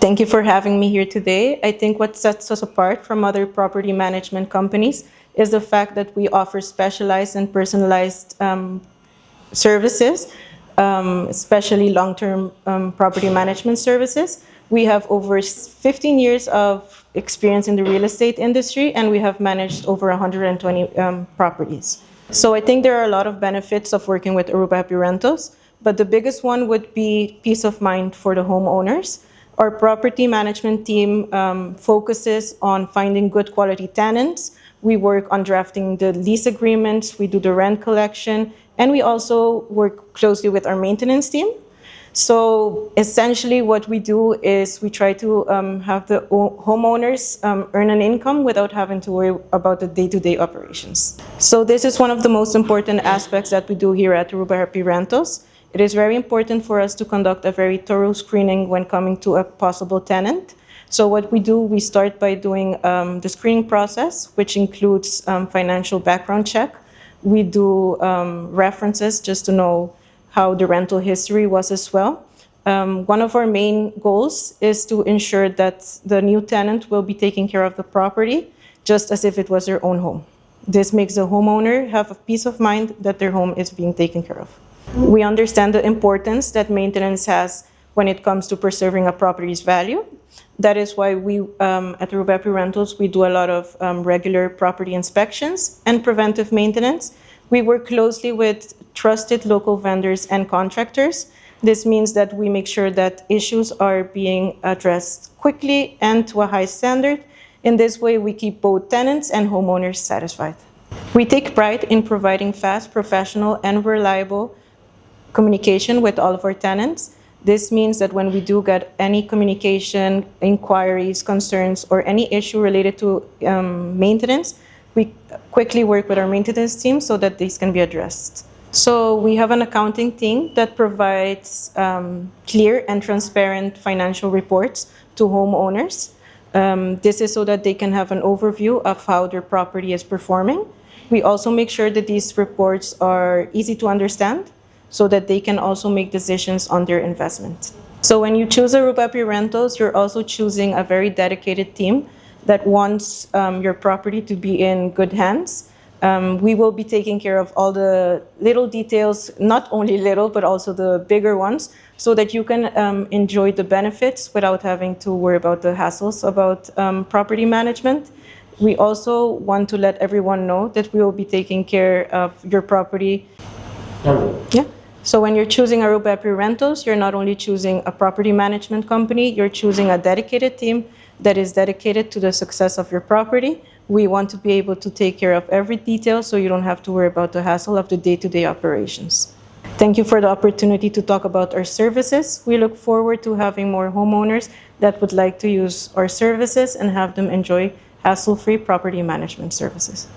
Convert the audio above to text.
Thank you for having me here today. I think what sets us apart from other property management companies is the fact that we offer specialized and personalized services, especially long-term property management services. We have over 15 years of experience in the real estate industry, and we have managed over 120 properties. So I think there are a lot of benefits of working with Aruba Happy Rentals, but the biggest one would be peace of mind for the homeowners. Our property management team focuses on finding good quality tenants. We work on drafting the lease agreements, we do the rent collection, and we also work closely with our maintenance team. So essentially what we do is we try to have the homeowners earn an income without having to worry about the day-to-day operations. So this is one of the most important aspects that we do here at Aruba Happy Rentals. It is very important for us to conduct a very thorough screening when coming to a possible tenant. So what we do, we start by doing the screening process, which includes financial background check. We do references just to know how the rental history was as well. One of our main goals is to ensure that the new tenant will be taking care of the property just as if it was their own home. This makes the homeowner have a peace of mind that their home is being taken care of. We understand the importance that maintenance has when it comes to preserving a property's value. That is why we, at Aruba Happy Rentals, we do a lot of regular property inspections and preventive maintenance. We work closely with trusted local vendors and contractors. This means that we make sure that issues are being addressed quickly and to a high standard. In this way, we keep both tenants and homeowners satisfied. We take pride in providing fast, professional, and reliable communication with all of our tenants. This means that when we do get any communication, inquiries, concerns, or any issue related to maintenance, we quickly work with our maintenance team so that these can be addressed. So we have an accounting team that provides clear and transparent financial reports to homeowners. This is so that they can have an overview of how their property is performing. We also make sure that these reports are easy to understand so that they can also make decisions on their investment. So when you choose Aruba Happy Rentals, you're also choosing a very dedicated team that wants your property to be in good hands. We will be taking care of all the little details, not only little, but also the bigger ones, so that you can enjoy the benefits without having to worry about the hassles about property management. We also want to let everyone know that we will be taking care of your property. Yeah. So when you're choosing Aruba Happy Rentals, you're not only choosing a property management company, you're choosing a dedicated team that is dedicated to the success of your property. We want to be able to take care of every detail so you don't have to worry about the hassle of the day-to-day operations. Thank you for the opportunity to talk about our services. We look forward to having more homeowners that would like to use our services and have them enjoy hassle-free property management services.